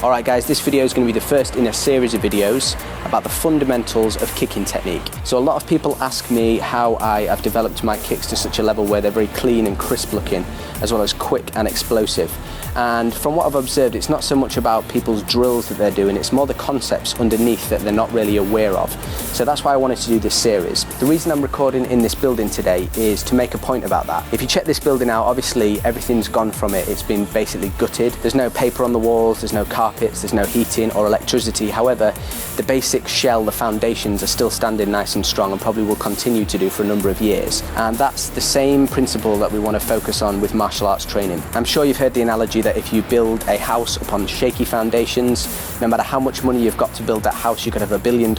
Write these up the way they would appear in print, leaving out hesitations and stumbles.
Alright guys, this video is going to be the first in a series of videos about the fundamentals of kicking technique. So a lot of people ask me how I have developed my kicks to such a level where they're very clean and crisp looking, as well as quick and explosive. And from what I've observed, it's not so much about people's drills that they're doing, it's more the concepts underneath that they're not really aware of. So that's why I wanted to do this series. The reason I'm recording in this building today is to make a point about that. If you check this building out, obviously everything's gone from it. It's been basically gutted. There's no paper on the walls, there's no carpets, there's no heating or electricity. However, the basic shell, the foundations are still standing nice and strong and probably will continue to do for a number of years. And that's the same principle that we want to focus on with martial arts training. I'm sure you've heard the analogy that if you build a house upon shaky foundations, no matter how much money you've got to build that house, you could have $1 billion,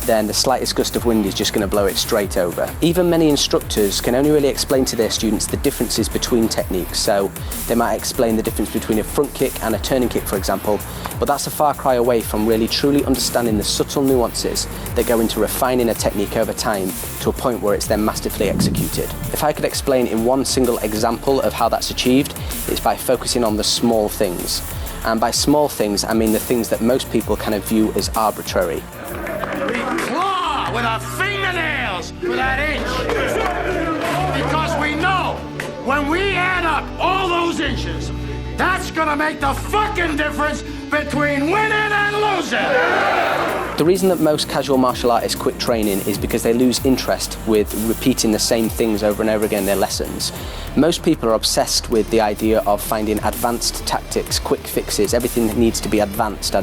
then the slightest gust of wind is just going to blow it straight over. Even many instructors can only really explain to their students the differences between techniques. So they might explain the difference between a front kick and a turning kick, for example, but that's a far cry away from really truly understanding the subtle nuances that go into refining a technique over time to a point where it's then masterfully executed. If I could explain in one single example of how that's achieved, it's by focusing on the small things. And by small things, I mean the things that most people kind of view as arbitrary. We claw with our fingernails for that inch. Because we know when we add up all those inches, that's gonna make the fucking difference between winning and losing. The reason that most casual martial artists quit training is because they lose interest with repeating the same things over and over again in their lessons. Most people are obsessed with the idea of finding advanced tactics, quick fixes, everything that needs to be advanced.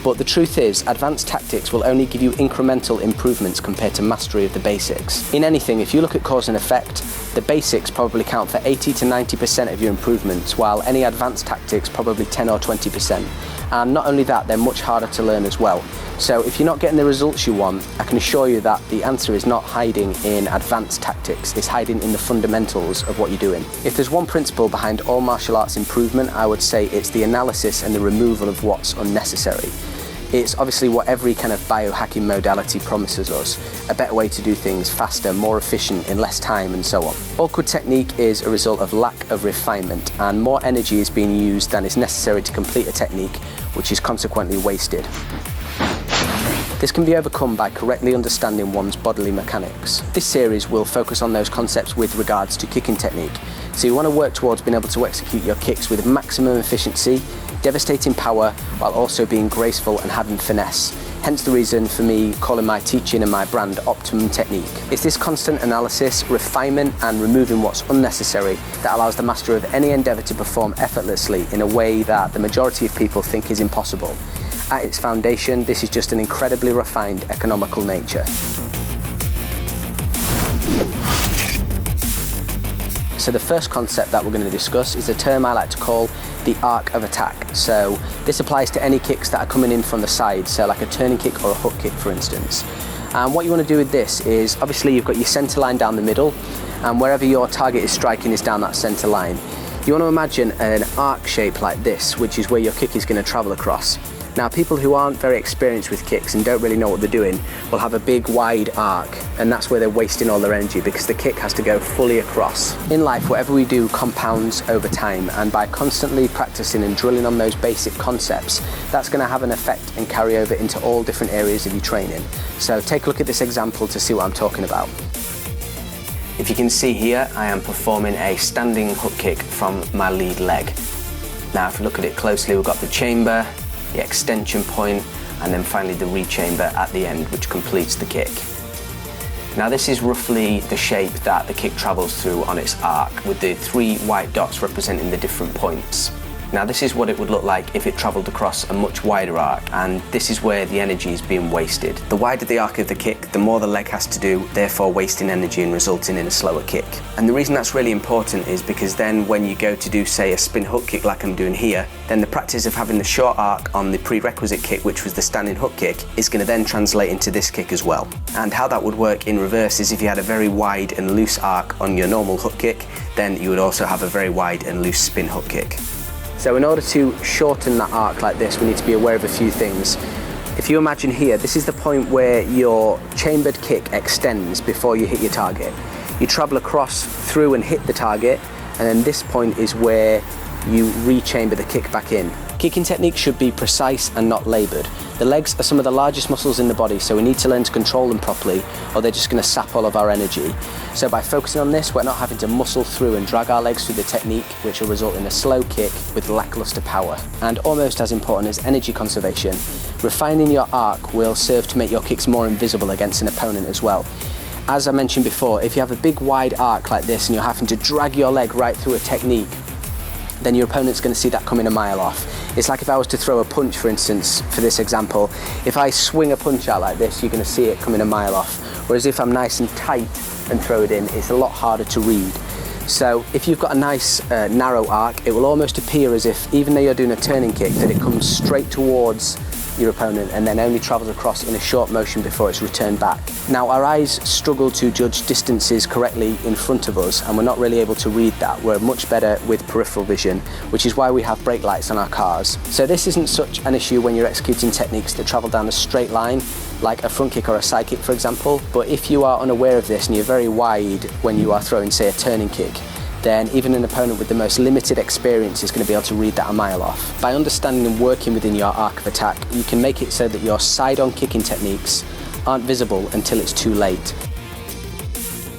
But the truth is, advanced tactics will only give you incremental improvements compared to mastery of the basics. In anything, if you look at cause and effect, the basics probably count for 80 to 90% of your improvements, while any advanced tactics probably 10 or 20%. And not only that, they're much harder to learn as well. So if you're not getting the results you want, I can assure you that the answer is not hiding in advanced tactics, it's hiding in the fundamentals of what you're doing. If there's one principle behind all martial arts improvement, I would say it's the analysis and the removal of what's unnecessary. It's obviously what every kind of biohacking modality promises us, a better way to do things faster, more efficient, in less time, and so on. Awkward technique is a result of lack of refinement, and more energy is being used than is necessary to complete a technique, which is consequently wasted. This can be overcome by correctly understanding one's bodily mechanics. This series will focus on those concepts with regards to kicking technique. So you want to work towards being able to execute your kicks with maximum efficiency, devastating power, while also being graceful and having finesse. Hence the reason for me calling my teaching and my brand Optimum Technique. It's this constant analysis, refinement, and removing what's unnecessary that allows the master of any endeavour to perform effortlessly in a way that the majority of people think is impossible. At its foundation, this is just an incredibly refined, economical nature. So the first concept that we're going to discuss is a term I like to call the arc of attack. So this applies to any kicks that are coming in from the side, so like a turning kick or a hook kick, for instance. And what you want to do with this is, obviously you've got your centre line down the middle, and wherever your target is striking is down that centre line. You want to imagine an arc shape like this, which is where your kick is going to travel across. Now, people who aren't very experienced with kicks and don't really know what they're doing will have a big wide arc, and that's where they're wasting all their energy because the kick has to go fully across. In life, whatever we do compounds over time, and by constantly practicing and drilling on those basic concepts, that's going to have an effect and carry over into all different areas of your training. So take a look at this example to see what I'm talking about. If you can see here, I am performing a standing hook kick from my lead leg. Now, if you look at it closely, we've got the chamber, the extension point, and then finally the re-chamber at the end, which completes the kick. Now this is roughly the shape that the kick travels through on its arc, with the 3 white dots representing the different points. Now this is what it would look like if it travelled across a much wider arc, and this is where the energy is being wasted. The wider the arc of the kick, the more the leg has to do, therefore wasting energy and resulting in a slower kick. And the reason that's really important is because then when you go to do, say, a spin hook kick like I'm doing here, then the practice of having the short arc on the prerequisite kick, which was the standing hook kick, is going to then translate into this kick as well. And how that would work in reverse is if you had a very wide and loose arc on your normal hook kick, then you would also have a very wide and loose spin hook kick. So in order to shorten that arc like this, we need to be aware of a few things. If you imagine here, this is the point where your chambered kick extends before you hit your target. You travel across through and hit the target, and then this point is where you re-chamber the kick back in. Kicking technique should be precise and not laboured. The legs are some of the largest muscles in the body, so we need to learn to control them properly or they're just going to sap all of our energy. So by focusing on this, we're not having to muscle through and drag our legs through the technique, which will result in a slow kick with lacklustre power. And almost as important as energy conservation, refining your arc will serve to make your kicks more invisible against an opponent as well. As I mentioned before, if you have a big wide arc like this and you're having to drag your leg right through a technique, then your opponent's going to see that coming a mile off. It's like if I was to throw a punch, for instance, for this example, if I swing a punch out like this, you're going to see it coming a mile off. Whereas if I'm nice and tight and throw it in, it's a lot harder to read. So if you've got a nice narrow arc, it will almost appear as if, even though you're doing a turning kick, that it comes straight towards your opponent and then only travels across in a short motion before it's returned back. Now, our eyes struggle to judge distances correctly in front of us, and we're not really able to read that. We're much better with peripheral vision, which is why we have brake lights on our cars. So this isn't such an issue when you're executing techniques that travel down a straight line, like a front kick or a side kick, for example. But if you are unaware of this and you're very wide when you are throwing, say, a turning kick, then even an opponent with the most limited experience is going to be able to read that a mile off. By understanding and working within your arc of attack, you can make it so that your side-on kicking techniques aren't visible until it's too late.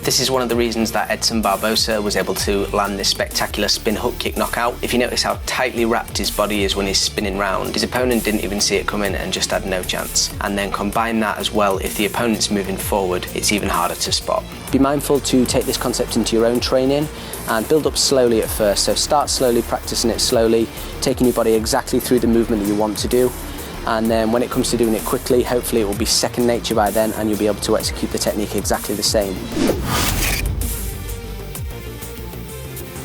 This is one of the reasons that Edson Barbosa was able to land this spectacular spin hook kick knockout. If you notice how tightly wrapped his body is when he's spinning round, his opponent didn't even see it coming and just had no chance. And then combine that as well, if the opponent's moving forward, it's even harder to spot. Be mindful to take this concept into your own training and build up slowly at first. So start slowly, practicing it slowly, taking your body exactly through the movement that you want to do. And then when it comes to doing it quickly, hopefully it will be second nature by then and you'll be able to execute the technique exactly the same.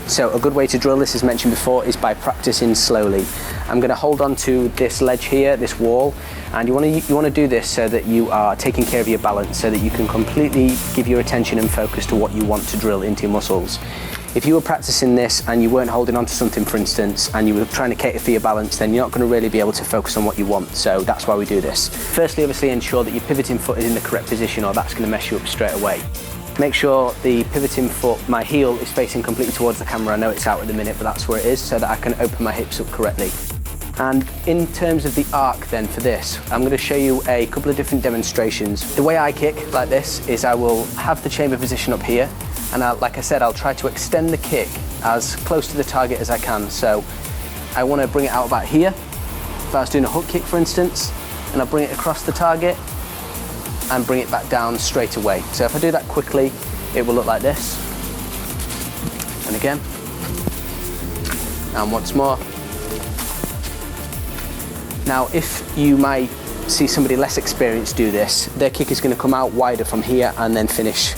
So a good way to drill this, as mentioned before, is by practicing slowly. I'm going to hold on to this ledge here, this wall, and you want to do this so that you are taking care of your balance, so that you can completely give your attention and focus to what you want to drill into your muscles. If you were practicing this and you weren't holding on to something, for instance, and you were trying to cater for your balance, then you're not going to really be able to focus on what you want. So that's why we do this. Firstly, obviously ensure that your pivoting foot is in the correct position, or that's going to mess you up straight away. Make sure the pivoting foot, my heel, is facing completely towards the camera. I know it's out at the minute, but that's where it is, so that I can open my hips up correctly. And in terms of the arc then for this, I'm going to show you a couple of different demonstrations. The way I kick like this is I will have the chamber position up here, and like I said, I'll try to extend the kick as close to the target as I can. So I want to bring it out about here. If I was doing a hook kick, for instance, and I'll bring it across the target and bring it back down straight away. So if I do that quickly, it will look like this. And again. And once more. Now, if you might see somebody less experienced do this, their kick is going to come out wider from here and then finish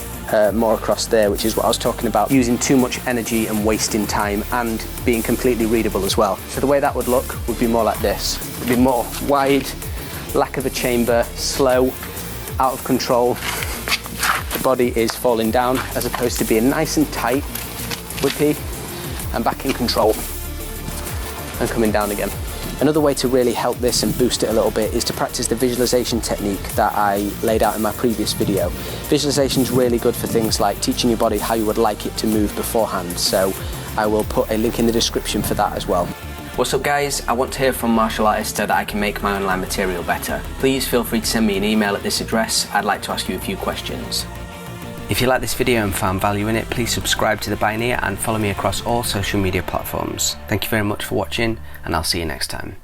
more across there, which is what I was talking about, using too much energy and wasting time and being completely readable as well. So the way that would look would be more like this. It would be more wide, lack of a chamber, slow, out of control. The body is falling down as opposed to being nice and tight, whippy, and back in control and coming down again. Another way to really help this and boost it a little bit is to practice the visualization technique that I laid out in my previous video. Visualization is really good for things like teaching your body how you would like it to move beforehand, so I will put a link in the description for that as well. What's up guys, I want to hear from martial artists so that I can make my online material better. Please feel free to send me an email at this address. I'd like to ask you a few questions. If you like this video and found value in it, please subscribe to the Bioneer and follow me across all social media platforms. Thank you very much for watching, and I'll see you next time.